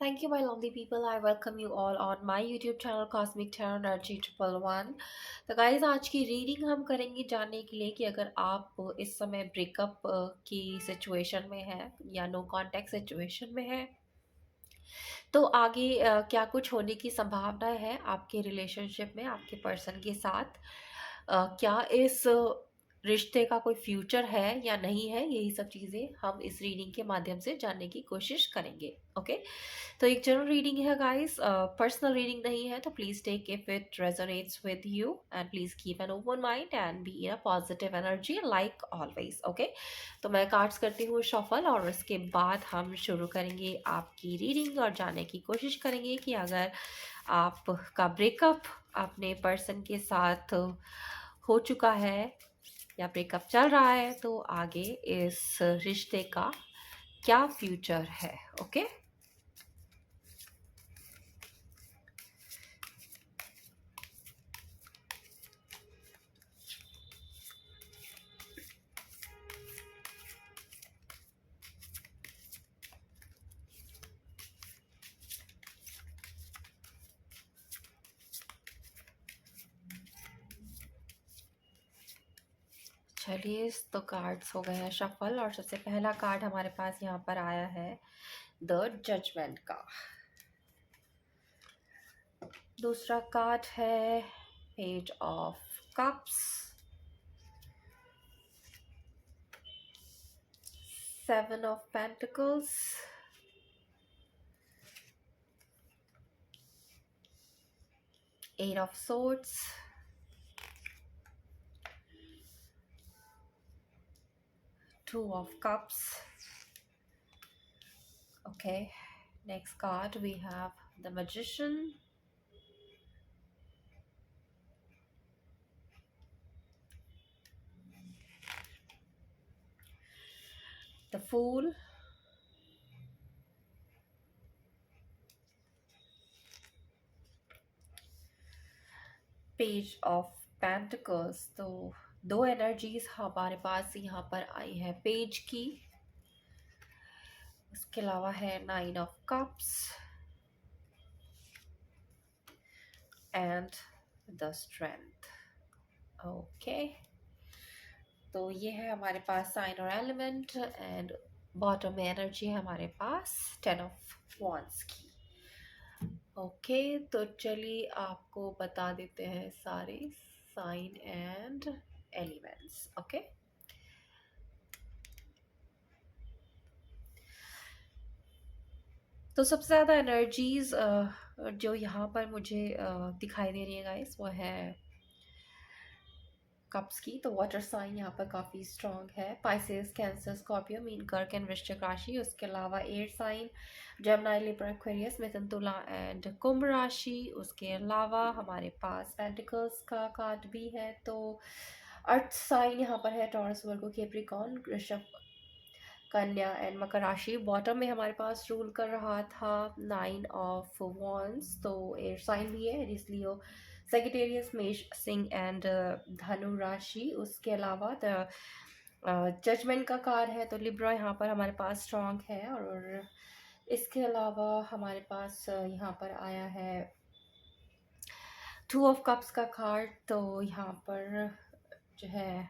Thank you, my lovely people. I welcome you all on my YouTube channel Cosmic Tarot Energy 111। तो guys आज की reading हम करेंगे जानने के लिए कि अगर आप इस समय ब्रेकअप की सिचुएशन में है या नो कांटेक्ट सिचुएशन में है तो आगे क्या कुछ होने की संभावना है आपके रिलेशनशिप में आपके पर्सन के साथ। क्या इस रिश्ते का कोई फ्यूचर है या नहीं है, यही सब चीज़ें हम इस रीडिंग के माध्यम से जानने की कोशिश करेंगे। ओके, तो एक जनरल रीडिंग है गाइस, पर्सनल रीडिंग नहीं है, तो please take if it resonates with you and please keep an open mind and be in a positive energy like always. Okay, तो मैं कार्ड्स करती हूँ शफल और उसके बाद हम शुरू करेंगे आपकी रीडिंग और जानने की कोशिश करेंगे कि अगर आपका ब्रेकअप अपने पर्सन के साथ हो चुका है या ब्रेकअप चल रहा है तो आगे इस रिश्ते का क्या फ्यूचर है। ओके, चलिए तो कार्ड्स हो गए हैं शफल और सबसे पहला कार्ड हमारे पास यहाँ पर आया है द जजमेंट का। दूसरा कार्ड है page of cups, seven of pentacles, eight of swords, two of cups. Okay, next card we have the magician, the fool, page of pentacles. तो दो एनर्जीज हमारे पास यहाँ पर आई है पेज की, उसके अलावा है nine of cups and the strength. Okay, तो ये है हमारे पास साइन और एलिमेंट एंड बॉटम में एनर्जी है हमारे पास टेन ऑफ वॉन्ड्स की। ओके, तो चलिए आपको बता देते हैं सारे साइन एंड एलिमेंट्स। ओके, तो सबसे ज़्यादा एनर्जीज जो यहाँ पर मुझे दिखाई दे रही है गाइस वो है कप्स की। तो वाटर साइन यहाँ पर काफ़ी स्ट्रॉन्ग है, पाइसेस, कैंसर, स्कॉर्पियो, मीन, कर्क एंड वृश्चिक राशि। उसके अलावा air sign Gemini, Libra, Aquarius, मिथुन, तुला एंड कुंभ राशि। उसके अलावा हमारे पास पेंटिकल्स का कार्ड भी है। तो अर्थ साइन यहाँ पर है टॉरस, वर्गो, कैप्रिकॉर्न, वृषभ, कन्या एंड मकर राशि। बॉटम में हमारे पास रूल कर रहा था नाइन ऑफ वॉन्स, तो एयर साइन भी है, इसलिए सेगिटेरियस, मेष, सिंह एंड धनु राशि। उसके अलावा द जजमेंट का कार्ड है, तो लिब्रा यहाँ पर हमारे पास स्ट्रॉन्ग है। और इसके अलावा हमारे पास यहाँ पर आया है टू ऑफ कप्स का कार्ड। तो यहाँ पर जो है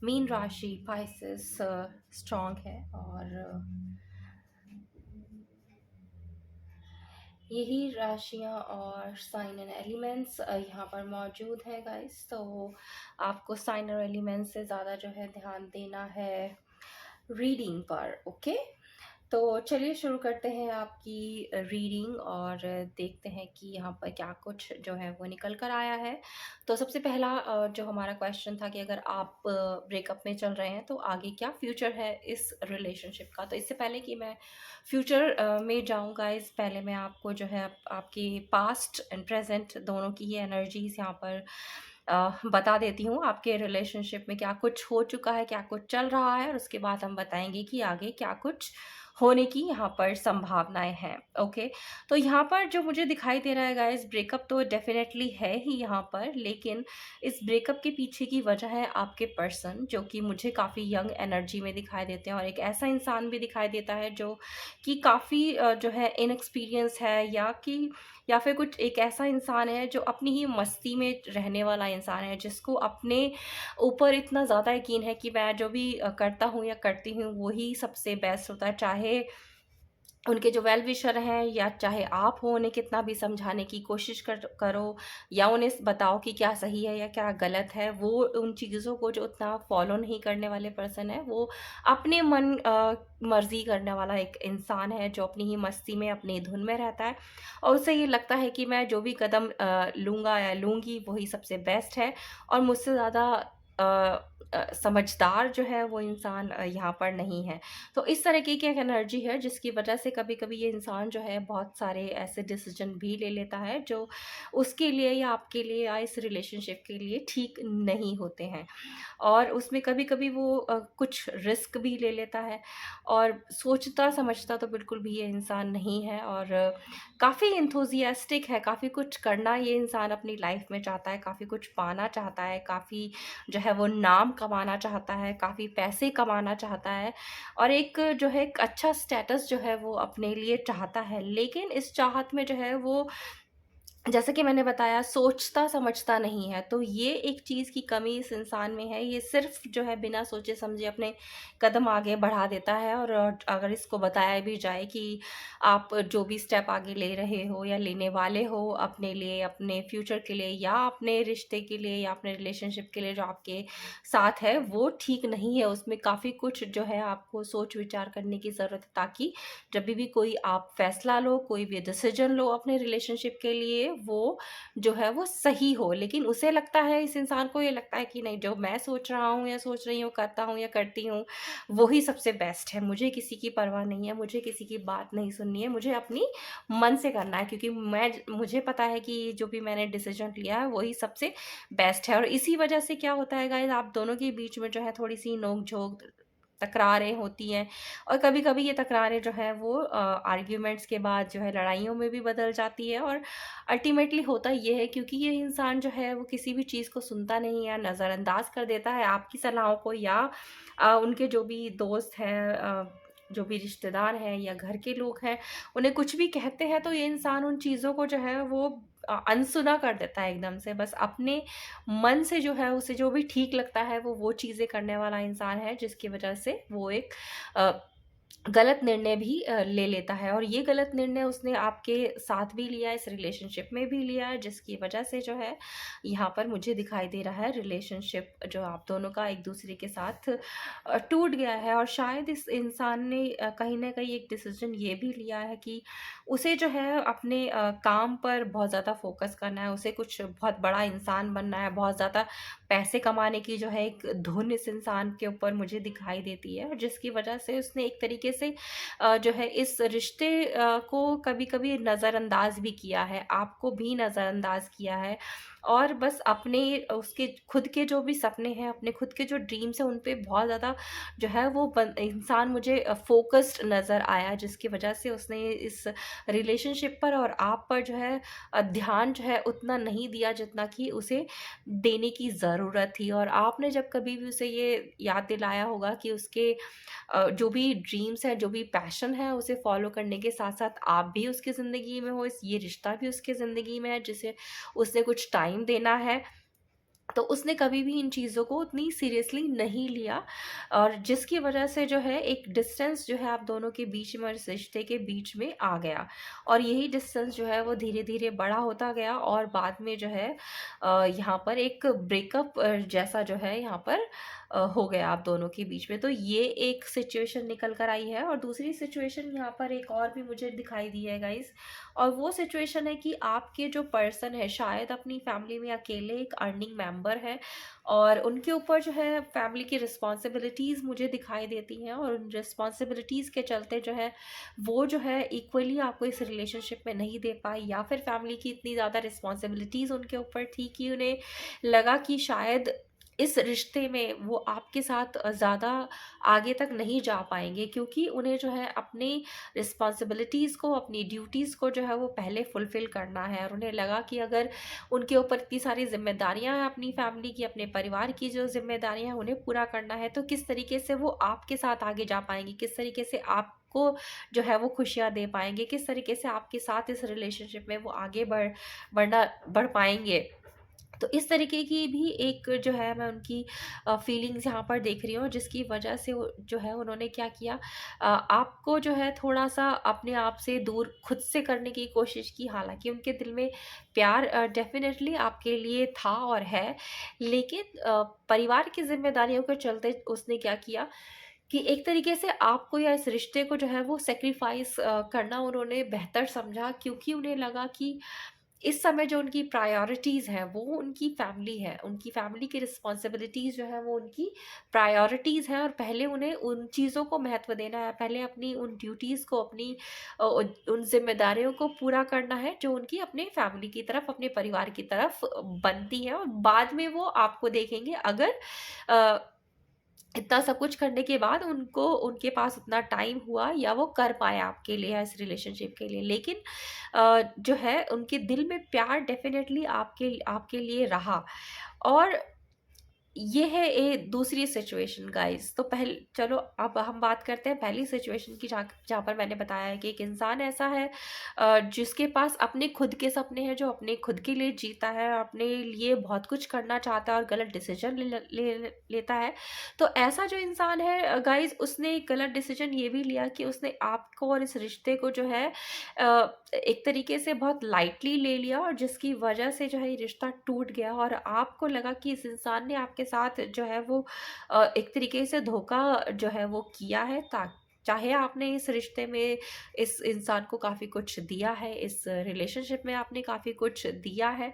मीन राशि, पाइसेस स्ट्रॉन्ग है और यही राशियां और साइन एंड एलिमेंट्स यहाँ पर मौजूद है गाइस। तो आपको साइन और एलिमेंट्स से ज़्यादा जो है ध्यान देना है रीडिंग पर। ओके, तो चलिए शुरू करते हैं आपकी रीडिंग और देखते हैं कि यहाँ पर क्या कुछ जो है वो निकल कर आया है। तो सबसे पहला जो हमारा क्वेश्चन था कि अगर आप ब्रेकअप में चल रहे हैं तो आगे क्या फ्यूचर है इस रिलेशनशिप का। तो इससे पहले कि मैं फ्यूचर में जाऊँ गाइस, पहले मैं आपको जो है आपकी पास्ट एंड प्रेजेंट दोनों की ही एनर्जीज यहाँ पर बता देती हूँ। आपके रिलेशनशिप में क्या कुछ हो चुका है, क्या कुछ चल रहा है, और उसके बाद हम बताएंगे कि आगे क्या कुछ होने की यहाँ पर संभावनाएँ हैं, ओके। तो यहाँ पर जो मुझे दिखाई दे रहा है गाइज़, ब्रेकअप तो डेफ़िनेटली है ही यहाँ पर, लेकिन इस ब्रेकअप के पीछे की वजह है आपके पर्सन, जो कि मुझे काफ़ी यंग एनर्जी में दिखाई देते हैं, और एक ऐसा इंसान भी दिखाई देता है जो कि काफ़ी जो है इनएक्सपीरियंस है, या फिर कुछ एक ऐसा इंसान है जो अपनी ही मस्ती में रहने वाला इंसान है, जिसको अपने ऊपर इतना ज़्यादा यकीन है कि मैं जो भी करता हूँ या करती हूँ वही सबसे बेस्ट होता है। चाहे उनके जो वेल विशर हैं या चाहे आप हो, उन्हें कितना भी समझाने की कोशिश करो या उन्हें बताओ कि क्या सही है या क्या गलत है, वो उन चीज़ों को जो उतना फॉलो नहीं करने वाले पर्सन है, वो अपने मन मर्जी करने वाला एक इंसान है, जो अपनी ही मस्ती में अपनी धुन में रहता है, और उसे ये लगता है कि मैं जो भी कदम लूँगा या लूँगी वही सबसे बेस्ट है, और मुझसे ज़्यादा समझदार जो है वो इंसान यहाँ पर नहीं है। तो इस तरीके की एक एनर्जी है, जिसकी वजह से कभी-कभी ये इंसान जो है बहुत सारे ऐसे डिसीज़न भी ले लेता है जो उसके लिए या आपके लिए या इस रिलेशनशिप के लिए ठीक नहीं होते हैं। और उसमें कभी-कभी वो कुछ रिस्क भी ले लेता है, और सोचता-समझता तो बिल्कुल भी ये इंसान नहीं है, और काफ़ी एंथुसियास्टिक है, काफ़ी कुछ करना ये इंसान अपनी लाइफ़ में चाहता है, काफ़ी कुछ पाना चाहता है, काफ़ी जो है वो नाम कमाना चाहता है, काफ़ी पैसे कमाना चाहता है, और एक जो है एक अच्छा स्टेटस जो है वो अपने लिए चाहता है। लेकिन इस चाहत में जो है वो, जैसा कि मैंने बताया, सोचता-समझता नहीं है, तो ये एक चीज़ की कमी इस इंसान में है। ये सिर्फ़ जो है बिना सोचे-समझे अपने कदम आगे बढ़ा देता है, और अगर इसको बताया भी जाए कि आप जो भी स्टेप आगे ले रहे हो या लेने वाले हो अपने लिए, अपने फ्यूचर के लिए या अपने रिश्ते के लिए या अपने रिलेशनशिप के लिए जो आपके साथ है, वो ठीक नहीं है। उसमें काफ़ी कुछ जो है आपको सोच-विचार करने की ज़रूरत है, ताकि जभी भी कोई आप फैसला लो, कोई भी डिसीज़न लो अपने रिलेशनशिप के लिए, वो जो है वो सही हो। लेकिन उसे लगता है, इस इंसान को ये लगता है कि नहीं, जो मैं सोच रहा हूँ या सोच रही हूँ, करता हूँ या करती हूँ, वो ही सबसे बेस्ट है। मुझे किसी की परवाह नहीं है, मुझे किसी की बात नहीं सुननी है, मुझे अपनी मन से करना है, क्योंकि मुझे पता है कि जो भी मैंने डिसीज़न लिया है वही सबसे बेस्ट है। और इसी वजह से क्या होता है गाइज़, आप दोनों के बीच में जो है थोड़ी-सी नोक-झोंक, तकरारें होती हैं, और कभी-कभी ये तकरारें जो है वो आर्ग्यूमेंट्स के बाद जो है लड़ाइयों में भी बदल जाती है, और अल्टीमेटली होता ये है, क्योंकि ये इंसान जो है वो किसी भी चीज़ को सुनता नहीं है, नज़रअंदाज कर देता है आपकी सलाहों को, या उनके जो भी दोस्त हैं, जो भी रिश्तेदार हैं या घर के लोग हैं, उन्हें कुछ भी कहते हैं, तो ये इंसान उन चीज़ों को जो है वो अनसुना कर देता है एकदम से। बस अपने मन से जो है उसे जो भी ठीक लगता है वो चीज़ें करने वाला इंसान है, जिसकी वजह से वो एक अ, गलत निर्णय भी ले लेता है, और ये गलत निर्णय उसने आपके साथ भी लिया है, इस रिलेशनशिप में भी लिया है, जिसकी वजह से जो है यहाँ पर मुझे दिखाई दे रहा है रिलेशनशिप जो आप दोनों का एक दूसरे के साथ टूट गया है। और शायद इस इंसान ने कहीं न कहीं एक डिसीज़न ये भी लिया है कि उसे जो है अपने काम पर बहुत ज़्यादा फ़ोकस करना है, उसे कुछ बहुत बड़ा इंसान बनना है, बहुत ज़्यादा पैसे कमाने की जो है एक धुन इस इंसान के ऊपर मुझे दिखाई देती है, और जिसकी वजह से उसने एक तरीके से जो है इस रिश्ते को कभी-कभी नज़रअंदाज भी किया है, आपको भी नज़रअंदाज किया है, और बस अपने उसके खुद के जो भी सपने हैं, अपने खुद के जो ड्रीम्स हैं, उन पे बहुत ज़्यादा जो है वो इंसान मुझे फ़ोकस्ड नज़र आया, जिसकी वजह से उसने इस रिलेशनशिप पर और आप पर जो है ध्यान जो है उतना नहीं दिया जितना कि उसे देने की ज़रूरत थी। और आपने जब कभी भी उसे ये याद दिलाया होगा कि उसके जो भी ड्रीम्स हैं, जो भी पैशन है, उसे फ़ॉलो करने के साथ-साथ आप भी उसकी ज़िंदगी में हो, इस ये रिश्ता भी उसकी ज़िंदगी में है, जिसे उसने कुछ टाइम देना है, तो उसने कभी भी इन चीज़ों को उतनी सीरियसली नहीं लिया, और जिसकी वजह से जो है एक डिस्टेंस जो है आप दोनों के बीच में और इस रिश्ते के बीच में आ गया, और यही डिस्टेंस जो है वो धीरे-धीरे बड़ा होता गया, और बाद में जो है यहाँ पर एक ब्रेकअप जैसा जो है यहाँ पर हो गया आप दोनों के बीच में। तो ये एक सिचुएशन निकल कर आई है, और दूसरी सिचुएशन यहाँ पर एक और भी मुझे दिखाई दी है गाइज़, और वो सिचुएशन है कि आपके जो पर्सन है शायद अपनी फैमिली में अकेले एक अर्निंग मेंबर है, और उनके ऊपर जो है फैमिली की रिस्पॉन्सिबिलिटीज़ मुझे दिखाई देती हैं, और उन रिस्पॉन्सिबिलिटीज़ के चलते जो है वो जो है इक्वली आपको इस रिलेशनशिप में नहीं दे पाई, या फिर फैमिली की इतनी ज़्यादा रिस्पॉन्सिबिलिटीज़ उनके ऊपर थी कि उन्हें लगा कि शायद इस रिश्ते में वो आपके साथ ज़्यादा आगे तक नहीं जा पाएँगे, क्योंकि उन्हें जो है अपनी रिस्पॉन्सिबिलिटीज़ को, अपनी ड्यूटीज़ को जो है वो पहले फुलफ़िल करना है, और उन्हें लगा कि अगर उनके ऊपर इतनी सारी ज़िम्मेदारियाँ हैं अपनी फ़ैमिली की, अपने परिवार की जो ज़िम्मेदारियाँ हैं उन्हें पूरा करना है, तो किस तरीके से वो आपके साथ आगे जा पाएँगे, किस तरीके से आपको जो है वो खुशियाँ दे पाएँगे, किस तरीके से आपके साथ इस रिलेशनशिप में वो आगे बढ़ पाएँगे। तो इस तरीके की भी एक जो है मैं उनकी फीलिंग्स यहाँ पर देख रही हूँ, जिसकी वजह से वो जो है उन्होंने क्या किया, आपको जो है थोड़ा-सा अपने आप से दूर खुद से करने की कोशिश की। हालाँकि उनके दिल में प्यार डेफ़िनेटली आपके लिए था और है, लेकिन परिवार की ज़िम्मेदारियों के चलते उसने क्या किया कि एक तरीके से आपको या इस रिश्ते को जो है वो सैक्रिफ़ाइस करना उन्होंने बेहतर समझा, क्योंकि उन्हें लगा कि इस समय जो उनकी प्रायोरिटीज़ हैं, वो उनकी फ़ैमिली है। उनकी फ़ैमिली की रिस्पॉन्सिबिलिटीज़ जो हैं, वो उनकी प्रायोरिटीज़ हैं, और पहले उन्हें उन चीज़ों को महत्व देना है। पहले अपनी उन ड्यूटीज़ को, अपनी उन ज़िम्मेदारियों को पूरा करना है, जो उनकी अपने फ़ैमिली की तरफ, अपने परिवार की तरफ बनती हैं, और बाद में वो आपको देखेंगे अगर अ इतना सब कुछ करने के बाद उनको उनके पास उतना टाइम हुआ या वो कर पाए आपके लिए या इस रिलेशनशिप के लिए। लेकिन जो है उनके दिल में प्यार डेफ़िनेटली आपके आपके लिए रहा। और ये है दूसरी सिचुएशन गाइस। तो चलो अब हम बात करते हैं पहली सिचुएशन की, जहाँ जहाँ पर मैंने बताया है कि एक इंसान ऐसा है जिसके पास अपने खुद के सपने हैं, जो अपने खुद के लिए जीता है, अपने लिए बहुत कुछ करना चाहता है और गलत डिसीजन लेता है। तो ऐसा जो इंसान है गाइस, उसने एक गलत डिसीजन ये भी लिया कि उसने आपको और इस रिश्ते को जो है एक तरीके से बहुत लाइटली ले लिया, और जिसकी वजह से जो है ये रिश्ता टूट गया, और आपको लगा कि इस इंसान ने आपके साथ जो है वो एक तरीके से धोखा जो है वो किया है। ता चाहे आपने इस रिश्ते में इस इंसान को काफ़ी कुछ दिया है, इस रिलेशनशिप में आपने काफ़ी कुछ दिया है,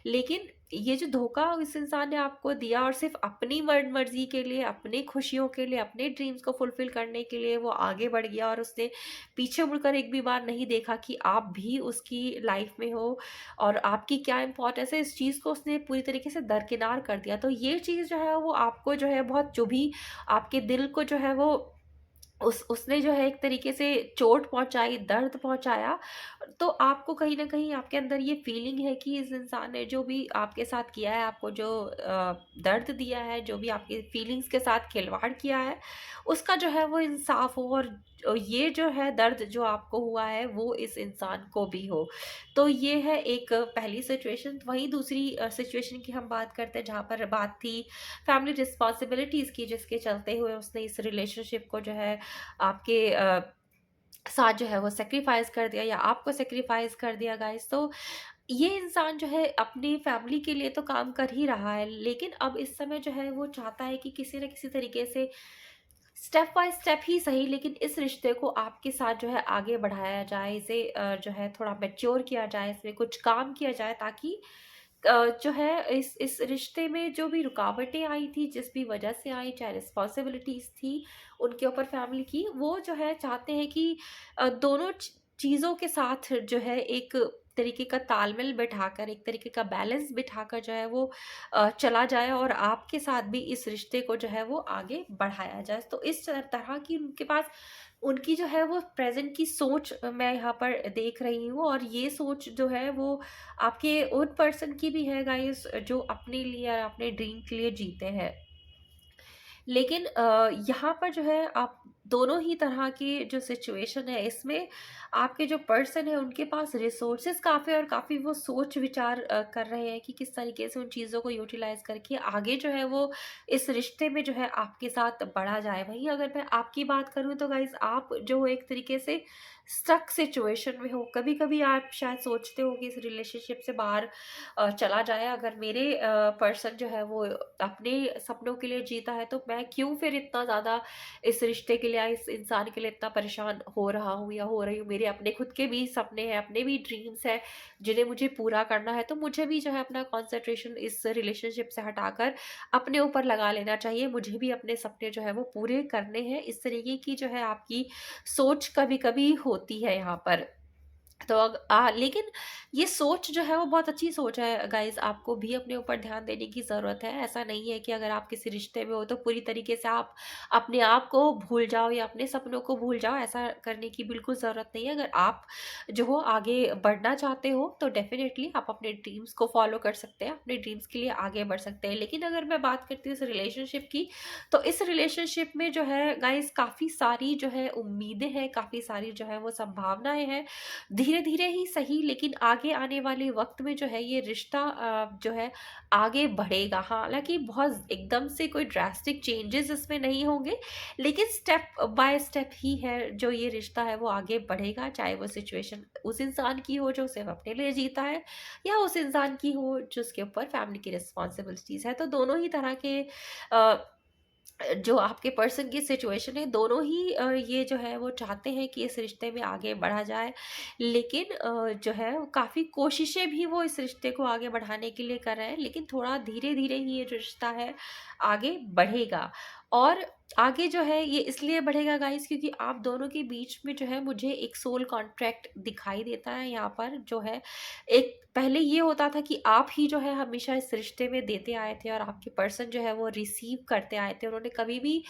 लेकिन ये जो धोखा इस इंसान ने आपको दिया, और सिर्फ़ अपनी मर्ज़ी के लिए, अपनी खुशियों के लिए, अपने ड्रीम्स को फुलफ़िल करने के लिए वो आगे बढ़ गया, और उसने पीछे मुड़कर एक भी बार नहीं देखा कि आप भी उसकी लाइफ में हो और आपकी क्या इम्पोर्टेंस है, इस चीज़ को उसने पूरी तरीके से दरकिनार कर दिया। तो ये चीज़ जो है वो आपको जो है बहुत चुभी, आपके दिल को जो है वो उसने जो है एक तरीके से चोट पहुँचाई, दर्द पहुँचाया। तो आपको कहीं न कहीं आपके अंदर ये फ़ीलिंग है कि इस इंसान ने जो भी आपके साथ किया है, आपको जो दर्द दिया है, जो भी आपकी फ़ीलिंग्स के साथ खिलवाड़ किया है, उसका जो है वो इंसाफ़ हो, और ये जो है दर्द जो आपको हुआ है, वो इस इंसान को भी हो। तो ये है एक पहली सिचुएशन। वहीं दूसरी सिचुएशन की हम बात करते हैं, जहाँ पर बात थी फैमिली रिस्पॉन्सिबिलिटीज़ की, जिसके चलते हुए उसने इस रिलेशनशिप को जो है आपके साथ जो है वो सैक्रिफाइस कर दिया, या आपको सैक्रिफाइस कर दिया गाइस। तो ये इंसान जो है अपनी फैमिली के लिए तो काम कर ही रहा है, लेकिन अब इस समय जो है वो चाहता है कि किसी न किसी तरीके से स्टेप बाय स्टेप ही सही, लेकिन इस रिश्ते को आपके साथ जो है आगे बढ़ाया जाए, इसे जो है थोड़ा मैच्योर किया जाए, इसमें कुछ काम किया जाए, ताकि जो है इस रिश्ते में जो भी रुकावटें आई थी, जिस भी वजह से आई, चाहे रिस्पॉन्सिबिलिटीज़ थी उनके ऊपर फैमिली की, वो जो है चाहते हैं कि दोनों चीज़ों के साथ जो है एक तरीके का तालमेल बिठाकर, एक तरीके का बैलेंस बिठाकर जो है वो चला जाए, और आपके साथ भी इस रिश्ते को जो है वो आगे बढ़ाया जाए। तो इस तरह की उनके पास उनकी जो है वो प्रेज़ेंट की सोच मैं यहाँ पर देख रही हूँ, और ये सोच जो है वो आपके उन पर्सन की भी है गाइस, जो अपने लिए और अपने ड्रीम के लिए जीते हैं। लेकिन यहाँ पर जो है आप दोनों ही तरह की जो सिचुएशन है, इसमें आपके जो पर्सन है उनके पास रिसोर्सेज काफ़ी, और काफ़ी वो सोच विचार कर रहे हैं कि किस तरीके से उन चीज़ों को यूटिलाइज करके आगे जो है वो इस रिश्ते में जो है आपके साथ बढ़ा जाए। वहीं अगर मैं आपकी बात करूँ तो गाइज, आप जो एक तरीके से स्टक सिचुएशन में हो, कभी कभी आप शायद सोचते हो कि इस रिलेशनशिप से बाहर चला जाए। अगर मेरे पर्सन जो है वो अपने सपनों के लिए जीता है, तो मैं क्यों फिर इतना ज़्यादा इस रिश्ते के लिए, इस इंसान के लिए इतना परेशान हो रहा हूँ या हो रही हूँ। मेरे अपने खुद के भी सपने हैं, अपने भी ड्रीम्स हैं, जिन्हें मुझे पूरा करना है। तो मुझे भी जो है अपना कंसंट्रेशन इस रिलेशनशिप से हटाकर अपने ऊपर लगा लेना चाहिए। मुझे भी अपने सपने जो है वो पूरे करने हैं। इस तरीके की जो है आपकी सोच कभी-कभी होती है यहाँ पर। तो लेकिन ये सोच जो है वो बहुत अच्छी सोच है गाइज़, आपको भी अपने ऊपर ध्यान देने की ज़रूरत है। ऐसा नहीं है कि अगर आप किसी रिश्ते में हो तो पूरी तरीके से आप अपने आप को भूल जाओ या अपने सपनों को भूल जाओ, ऐसा करने की बिल्कुल ज़रूरत नहीं है। अगर आप जो हो आगे बढ़ना चाहते हो तो डेफ़िनेटली आप अपने ड्रीम्स को फ़ॉलो कर सकते हैं, अपने ड्रीम्स के लिए आगे बढ़ सकते हैं। लेकिन अगर मैं बात करती हूँ इस रिलेशनशिप की, तो इस रिलेशनशिप में जो है गाइज़ काफ़ी सारी जो है उम्मीदें हैं, काफ़ी सारी जो है वो संभावनाएँ हैं। धीरे-धीरे ही सही, लेकिन आगे आने वाले वक़्त में जो है ये रिश्ता जो है आगे बढ़ेगा। हालाँकि बहुत एकदम से कोई ड्रास्टिक चेंजेज़ इसमें नहीं होंगे, लेकिन स्टेप बाय स्टेप ही है जो ये रिश्ता है वो आगे बढ़ेगा। चाहे वो सिचुएशन उस इंसान की हो जो सिर्फ़ अपने लिए जीता है, या उस इंसान की हो जिसके ऊपर फैमिली की रिस्पॉन्सिबिलिटीज़ है। तो दोनों ही तरह के अ जो आपके पर्सन की सिचुएशन है, दोनों ही ये जो है वो चाहते हैं कि इस रिश्ते में आगे बढ़ा जाए। लेकिन जो है काफ़ी कोशिशें भी वो इस रिश्ते को आगे बढ़ाने के लिए कर रहे हैं, लेकिन थोड़ा धीरे-धीरे ही ये जो रिश्ता है आगे बढ़ेगा। और आगे जो है ये इसलिए बढ़ेगा गाइज़, क्योंकि आप दोनों के बीच में जो है मुझे एक सोल कॉन्ट्रैक्ट दिखाई देता है यहाँ पर, जो है एक पहले ये होता था कि आप ही जो है हमेशा इस रिश्ते में देते आए थे और आपके पर्सन जो है वो रिसीव करते आए थे। उन्होंने कभी भी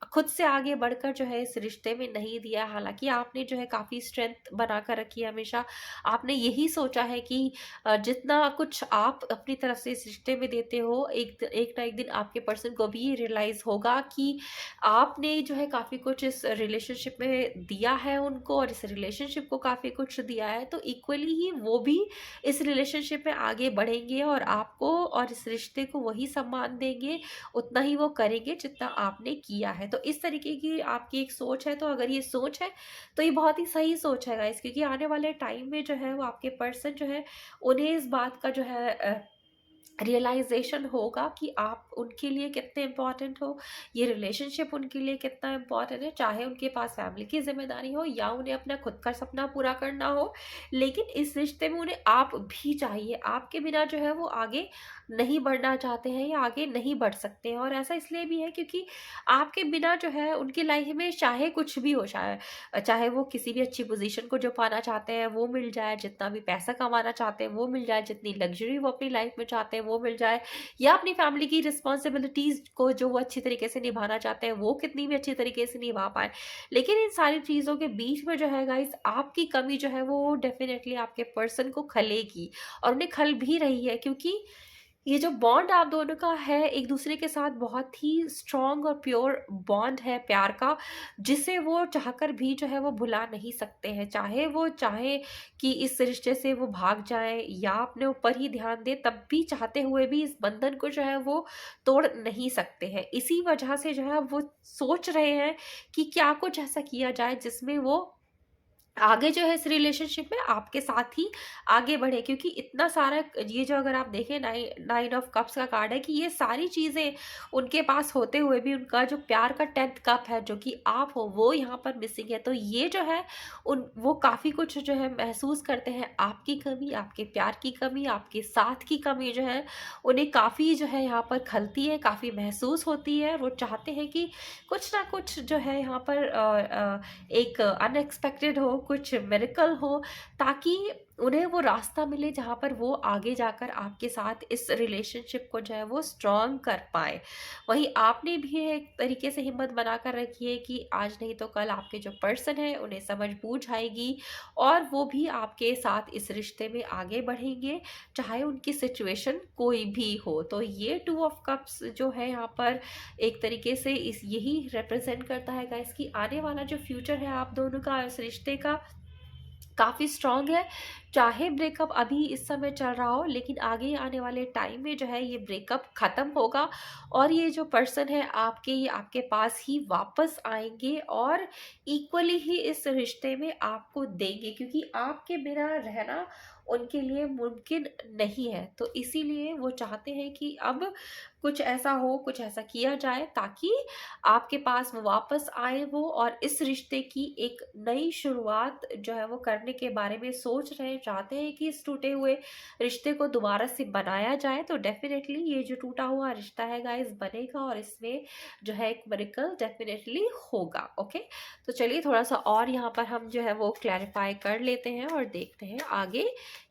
खुद से आगे बढ़कर जो है इस रिश्ते में नहीं दिया। हालाँकि आपने जो है काफ़ी स्ट्रेंथ बनाकर रखी है हमेशा। आपने यही सोचा है कि जितना कुछ आप अपनी तरफ से इस रिश्ते में देते हो, एक ना एक दिन आपके पर्सन को भी ये रियलाइज़ होगा कि आपने जो है काफ़ी कुछ इस रिलेशनशिप में दिया है उनको, और इस रिलेशनशिप को काफ़ी कुछ दिया है। तो इक्वली ही वो भी इस रिलेशनशिप में आगे बढ़ेंगे और आपको और इस रिश्ते को वही सम्मान देंगे, उतना ही वो करेंगे जितना आपने किया है। तो इस तरीके की आपकी एक सोच है, तो अगर ये सोच है, तो ये बहुत ही सही सोच है गाइज़, क्योंकि आने वाले टाइम में जो है वो आपके पर्सन जो है, उन्हें इस बात का जो है रियलाइज़ेशन होगा कि आप उनके लिए कितने इम्पोर्टेंट हो, ये रिलेशनशिप उनके लिए कितना इम्पोर्टेंट है, चाहे उनके पास फैमिली की ज़िम्मेदारी हो या उन्हें अपना खुद का सपना पूरा करना हो। लेकिन इस रिश्ते में उन्हें आप भी चाहिए, आपके बिना जो है वो आगे नहीं बढ़ना चाहते हैं या आगे नहीं बढ़ सकते हैं। और ऐसा इसलिए भी है क्योंकि आपके बिना जो है उनकी लाइफ़ में चाहे कुछ भी हो, चाहे वो किसी भी अच्छी पोज़ीशन को जो पाना चाहते हैं वो मिल जाए, जितना भी पैसा कमाना चाहते हैं वो मिल जाए, जितनी लग्ज़री वो अपनी लाइफ़ में चाहते हैं वो मिल जाए, या अपनी फैमिली की रिस्पॉन्सिबिलिटीज़ को जो वो अच्छी तरीके से निभाना चाहते हैं वो कितनी भी अच्छी तरीके से निभा पाएँ। लेकिन इन सारी चीज़ों के बीच में जो है गाइज़, आपकी कमी जो है वो डेफ़िनेटली आपके पर्सन को खलेगी, और उन्हें खल भी रही है, क्योंकि ये जो बॉन्ड आप दोनों का है एक दूसरे के साथ, बहुत ही स्ट्रॉन्ग और प्योर बॉन्ड है प्यार का, जिसे वो चाहकर भी जो है वो भुला नहीं सकते हैं। चाहे वो चाहे कि इस रिश्ते से वो भाग जाएँ या अपने ऊपर ही ध्यान दें, तब भी चाहते हुए भी इस बंधन को जो है वो तोड़ नहीं सकते हैं। इसी वजह से जो है वो सोच रहे हैं कि क्या कुछ ऐसा किया जाए जिसमें वो आगे जो है इस रिलेशनशिप में आपके साथ ही आगे बढ़े, क्योंकि इतना सारा ये जो अगर आप देखें नाइन ऑफ कप्स का कार्ड है कि ये सारी चीज़ें उनके पास होते हुए भी उनका जो प्यार का 10th कप है जो कि आप हो, वो यहाँ पर मिसिंग है। तो ये जो है उन वो काफ़ी कुछ जो है महसूस करते हैं, आपकी कमी, आपके प्यार की कमी, आपके साथ की कमी जो है उन्हें काफ़ी जो है यहाँ पर खलती है, काफ़ी महसूस होती है। वो चाहते हैं कि कुछ ना कुछ जो है यहाँ पर एक अनएक्सपेक्टेड हो, कुछ मिरेकल हो, ताकि उन्हें वो रास्ता मिले जहाँ पर वो आगे जाकर आपके साथ इस रिलेशनशिप को जो है वो स्ट्रॉन्ग कर पाएँ। वहीं आपने भी एक तरीके से हिम्मत बनाकर रखी है कि आज नहीं तो कल आपके जो पर्सन हैं उन्हें समझ बूझ आएगी, और वो भी आपके साथ इस रिश्ते में आगे बढ़ेंगे, चाहे उनकी सिचुएशन कोई भी हो। तो ये 2 ऑफ कप्स जो है यहाँ पर एक तरीके से इस यही रिप्रेजेंट करता है गाइस कि आने वाला जो फ्यूचर है आप दोनों का, इस रिश्ते का, काफ़ी स्ट्रॉन्ग है। चाहे ब्रेकअप अभी इस समय चल रहा हो, लेकिन आगे आने वाले टाइम में जो है ये ब्रेकअप ख़त्म होगा, और ये जो पर्सन है आपके, ये आपके पास ही वापस आएँगे और इक्वली ही इस रिश्ते में आपको देंगे, क्योंकि आपके बिना रहना उनके लिए मुमकिन नहीं है। तो इसीलिए वो चाहते हैं कि अब कुछ ऐसा हो, कुछ ऐसा किया जाए ताकि आपके पास वो वापस आए वो, और इस रिश्ते की एक नई शुरुआत जो है वो करने के बारे में सोच रहे हैं। चाहते हैं कि इस टूटे हुए रिश्ते को दोबारा से बनाया जाए, तो डेफ़िनेटली ये जो टूटा हुआ रिश्ता है गाइज़ बनेगा और इसमें जो है एक मिरेकल डेफ़िनेटली होगा, ओके? तो चलिए थोड़ा-सा और यहाँ पर हम जो है वो क्लैरिफ़ाई कर लेते हैं और देखते हैं आगे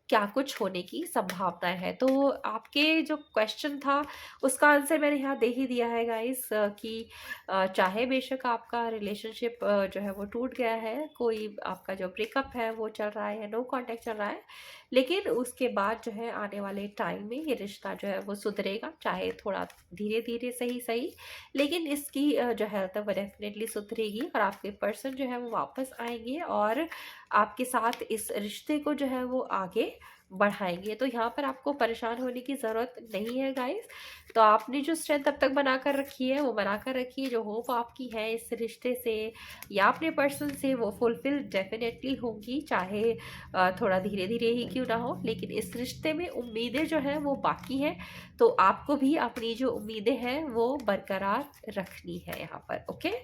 क्या कुछ होने की संभावनाएँ हैं। तो आपके जो क्वेश्चन था उसका आंसर मैंने यहाँ दे ही दिया है गाइज़ कि चाहे बेशक आपका रिलेशनशिप जो है वो टूट गया है, कोई आपका जो ब्रेकअप है वो चल रहा है या नो कॉन्टैक्ट चल रहा है, लेकिन उसके बाद जो है आने वाले टाइम में ये रिश्ता जो है वो सुधरेगा, चाहे थोड़ा धीरे-धीरे सही, लेकिन इसकी जो हेल्थ है वो डेफ़िनेटली सुधरेगी और आपके पर्सन जो है वो वापस आएँगे और आपके साथ इस रिश्ते को जो है वो आगे बढ़ाएँगे। तो यहाँ पर आपको परेशान होने की ज़रूरत नहीं है गाइज़। तो आपने जो स्ट्रेंथ अब तक बनाकर रखी है वो बनाकर रखिए, जो होप आपकी है इस रिश्ते से या अपने पर्सन से वो फुलफ़िल डेफ़िनेटली होंगी, चाहे थोड़ा धीरे-धीरे ही क्यों ना हो, लेकिन इस रिश्ते में उम्मीदें जो हैं वो बाकी हैं। तो आपको भी अपनी जो उम्मीदें हैं वो बरकरार रखनी है यहाँ पर, ओके?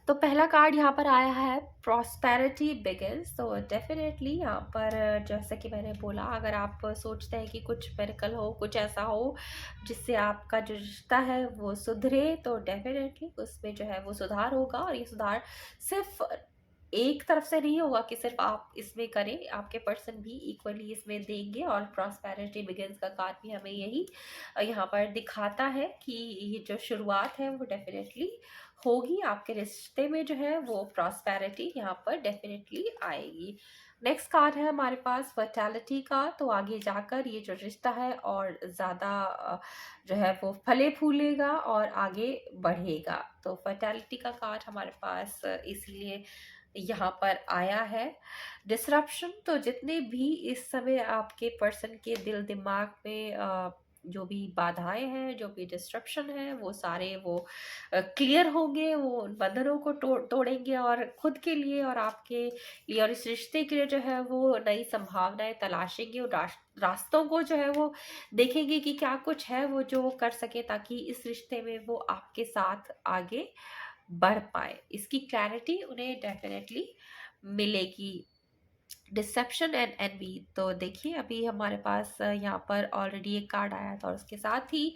तो पहला कार्ड यहाँ पर आया है प्रॉस्पेरिटी बिगिंस। तो डेफिनेटली यहाँ पर जैसे कि मैंने बोला, अगर आप सोचते हैं कि कुछ मिरेकल हो, कुछ ऐसा हो जिससे आपका जो रिश्ता है वो सुधरे, तो डेफिनेटली उसमें जो है वो सुधार होगा और ये सुधार सिर्फ एक तरफ से नहीं होगा कि सिर्फ आप इसमें करें, आपके पर्सन भी इक्वली इसमें देंगे और प्रॉस्पेरिटी बिगिंस का कार्ड भी हमें यही यहाँ पर दिखाता है कि ये जो शुरुआत है वो डेफिनेटली होगी, आपके रिश्ते में जो है वो प्रॉस्पेरिटी यहाँ पर डेफिनेटली आएगी। नेक्स्ट कार्ड है हमारे पास फर्टिलिटी का। तो आगे जाकर ये जो रिश्ता है और ज़्यादा जो है वो फले फूलेगा और आगे बढ़ेगा। तो फर्टिलिटी का कार्ड हमारे पास इसलिए यहाँ पर आया है। डिसरप्शन, तो जितने भी इस समय आपके पर्सन के दिल दिमाग में जो भी बाधाएं हैं, जो भी डिस्ट्रप्शन है, वो सारे वो क्लियर होंगे, वो उन बंधनों को तोड़ेंगे और खुद के लिए और आपके लिए और इस रिश्ते के लिए जो है वो नई संभावनाएं तलाशेंगे और रास्तों को जो है वो देखेंगे कि क्या कुछ है वो जो वो कर सके ताकि इस रिश्ते में वो आपके साथ आगे बढ़ पाए। इसकी क्लैरिटी उन्हें डेफिनेटली मिलेगी। डिसेप्शन एंड एनवी, तो देखिए अभी हमारे पास यहाँ पर ऑलरेडी एक कार्ड आया था और उसके साथ ही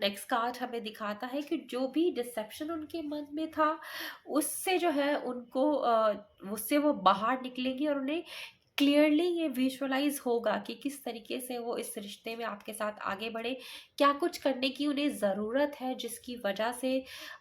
नेक्स्ट कार्ड हमें दिखाता है कि जो भी डिसेप्शन उनके मन में था उससे जो है उनको उससे वो बाहर निकलेंगे और उन्हें क्लियरली ये विजुअलाइज होगा कि किस तरीके से वो इस रिश्ते में आपके साथ आगे बढ़े, क्या कुछ करने की उन्हें ज़रूरत है जिसकी वजह से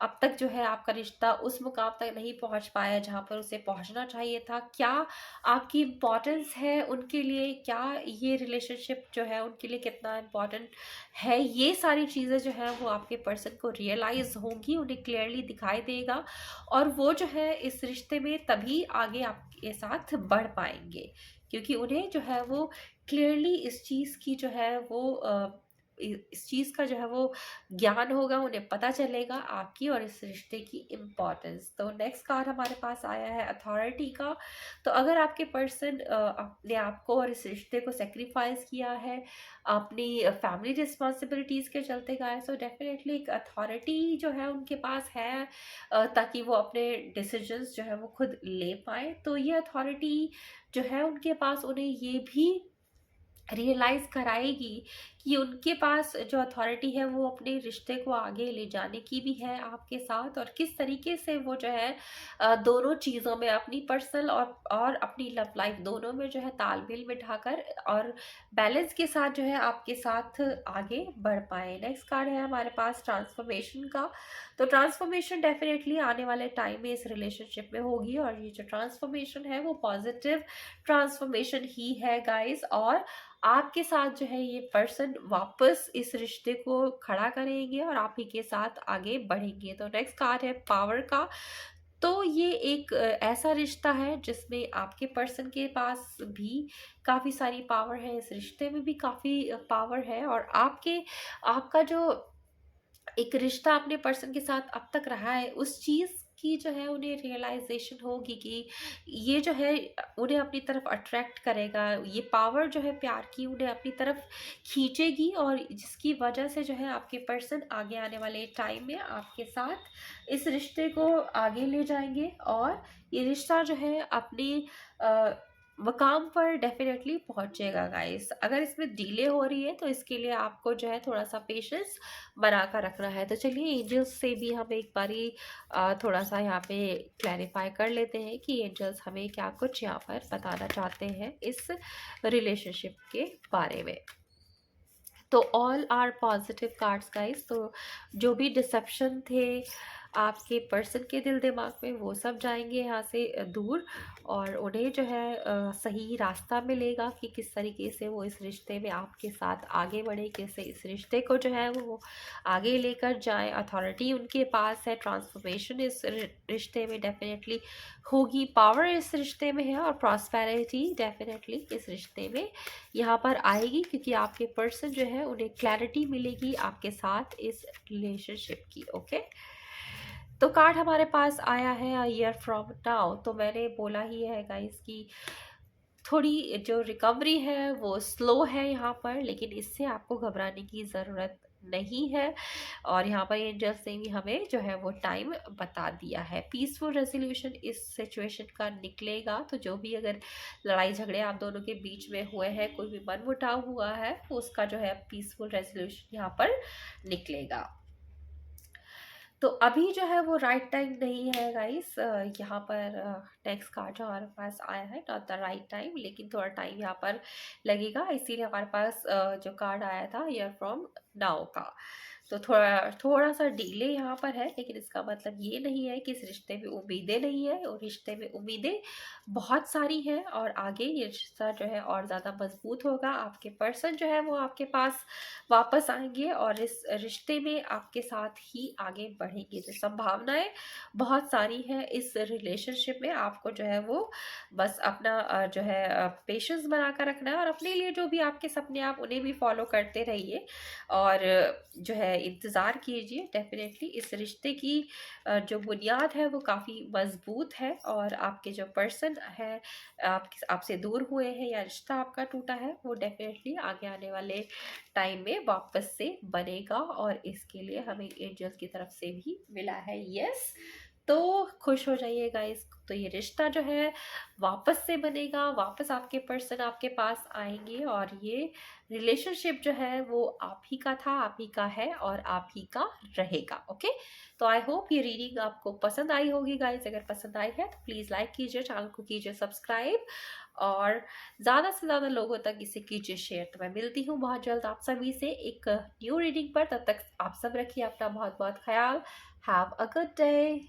अब तक जो है आपका रिश्ता उस मुकाम तक नहीं पहुंच पाया जहां पर उसे पहुंचना चाहिए था, क्या आपकी इम्पोर्टेंस है उनके लिए, क्या ये रिलेशनशिप जो है उनके लिए कितना इम्पोर्टेंट है, ये सारी चीज़ें जो है वो आपके पर्सन को रियलाइज होंगी, उन्हें क्लियरली दिखाई देगा और वो जो है इस रिश्ते में तभी आगे आपके साथ बढ़ पाएंगे क्योंकि उन्हें जो है वो क्लियरली इस चीज़ की जो है वो इस चीज़ का जो है वो ज्ञान होगा, उन्हें पता चलेगा आपकी और इस रिश्ते की इम्पोर्टेंस। तो नेक्स्ट कार्ड हमारे पास आया है अथॉरिटी का। तो अगर आपके पर्सन अपने आप को और इस रिश्ते को सेक्रीफाइस किया है अपनी फैमिली रिस्पॉन्सिबिलिटीज़ के चलते गए, सो डेफिनेटली एक अथॉरिटी जो है उनके पास है ताकि वो अपने डिसीजंस जो है वो खुद ले पाए। तो ये अथॉरिटी जो है उनके पास उन्हें ये भी रियलाइज़ कराएगी कि उनके पास जो अथॉरिटी है वो अपने रिश्ते को आगे ले जाने की भी है आपके साथ और किस तरीके से वो जो है दोनों चीज़ों में अपनी पर्सनल और अपनी लव लाइफ दोनों में जो है तालमेल बिठाकर और बैलेंस के साथ जो है आपके साथ आगे बढ़ पाए। नेक्स्ट कार्ड है हमारे पास ट्रांसफॉर्मेशन का। तो ट्रांसफॉर्मेशन डेफिनेटली आने वाले टाइम में इस रिलेशनशिप में होगी और ये जो ट्रांसफॉर्मेशन है वो पॉजिटिव ट्रांसफॉर्मेशन ही है गाइस और आपके साथ जो है ये पर्सन वापस इस रिश्ते को खड़ा करेंगे और आप ही के साथ आगे बढ़ेंगे। तो नेक्स्ट कार्ड है पावर का। तो ये एक ऐसा रिश्ता है जिसमें आपके पर्सन के पास भी काफ़ी सारी पावर है, इस रिश्ते में भी काफ़ी पावर है और आपका जो एक रिश्ता अपने पर्सन के साथ अब तक रहा है उस चीज़ की जो है उन्हें रियलाइजेशन होगी कि ये जो है उन्हें अपनी तरफ अट्रैक्ट करेगा, ये पावर जो है प्यार की उन्हें अपनी तरफ खींचेगी और जिसकी वजह से जो है आपके पर्सन आगे आने वाले टाइम में आपके साथ इस रिश्ते को आगे ले जाएंगे और ये रिश्ता जो है अपनी मकाम पर डेफ़िनेटली पहुँचेगा गाइस। अगर इसमें डिले हो रही है तो इसके लिए आपको जो है थोड़ा-सा पेशेंस बना कर रखना है। तो चलिए एंजल्स से भी हम एक बारी थोड़ा-सा यहाँ पे क्लैरिफ़ाई कर लेते हैं कि एंजल्स हमें क्या कुछ यहाँ पर बताना चाहते हैं इस रिलेशनशिप के बारे में। तो all are positive cards guys. तो जो भी डिसेप्शन थे आपके पर्सन के दिल दिमाग में वो सब जाएंगे यहाँ से दूर, और उन्हें जो है सही रास्ता मिलेगा कि किस तरीके से वो इस रिश्ते में आपके साथ आगे बढ़े, कैसे इस रिश्ते को जो है वो आगे लेकर जाए। अथॉरिटी उनके पास है, ट्रांसफॉर्मेशन इस रिश्ते में डेफिनेटली होगी, पावर इस रिश्ते में है, और प्रॉस्पेरिटी डेफिनेटली इस रिश्ते में यहाँ पर आएगी, क्योंकि आपके पर्सन जो है उन्हें क्लैरिटी मिलेगी आपके साथ इस रिलेशनशिप की। ओके, तो कार्ड हमारे पास आया है अ ईयर फ्रॉम नाउ। तो मैंने बोला ही है गाइस कि थोड़ी जो रिकवरी है वो स्लो है यहाँ पर, लेकिन इससे आपको घबराने की ज़रूरत नहीं है। और यहाँ पर एंजल्स ने भी हमें जो है वो टाइम बता दिया है। पीसफुल रेजोल्यूशन इस सिचुएशन का निकलेगा। तो जो भी अगर लड़ाई झगड़े आप दोनों के बीच में हुए हैं, कोई भी मनमुटाव हुआ है, तो उसका जो है पीसफुल रेजोल्यूशन यहाँ पर निकलेगा। तो अभी जो है वो राइट टाइम नहीं है गाइस। यहाँ पर नेक्स्ट कार्ड जो हमारे पास आया है, नॉट द राइट टाइम, लेकिन थोड़ा टाइम यहाँ पर लगेगा। इसीलिए हमारे पास जो कार्ड आया था ईयर फ्रॉम नाउ का, तो थोड़ा थोड़ा सा डिले यहाँ पर है, लेकिन इसका मतलब ये नहीं है कि इस रिश्ते में उम्मीदें नहीं है। और रिश्ते में उम्मीदें बहुत सारी हैं, और आगे ये रिश्ता जो है और ज़्यादा मजबूत होगा। आपके पर्सन जो है वो आपके पास वापस आएंगे, और इस रिश्ते में आपके साथ ही आगे बढ़ेंगे। तो संभावनाएं बहुत सारी हैं इस रिलेशनशिप में। आपको जो है वो बस अपना जो है पेशेंस बना कर रखना है, और अपने लिए जो भी आपके सपने आप उन्हें भी फॉलो करते रहिए, और जो है इंतज़ार कीजिए। डेफिनेटली इस रिश्ते की जो बुनियाद है वो काफ़ी मजबूत है, और आपके जो पर्सन है आपसे दूर हुए हैं या रिश्ता आपका टूटा है, वो डेफिनेटली आगे आने वाले टाइम में वापस से बनेगा, और इसके लिए हमें एंजल्स की तरफ से भी मिला है यस। तो खुश हो जाइए गाइस। तो ये रिश्ता जो है वापस से बनेगा, वापस आपके पर्सन आपके पास आएंगे, और ये रिलेशनशिप जो है वो आप ही का था, आप ही का है, और आप ही का रहेगा। ओके, तो आई होप ये रीडिंग आपको पसंद आई होगी गाइस। अगर पसंद आई है तो प्लीज़ लाइक कीजिए, चैनल को कीजिए सब्सक्राइब, और ज़्यादा से ज़्यादा लोगों तक इसे कीजिए शेयर। तो मैं मिलती हूँ बहुत जल्द आप सभी से एक न्यू रीडिंग पर। तब तक आप सब रखिए अपना बहुत बहुत ख्याल। Have a good day.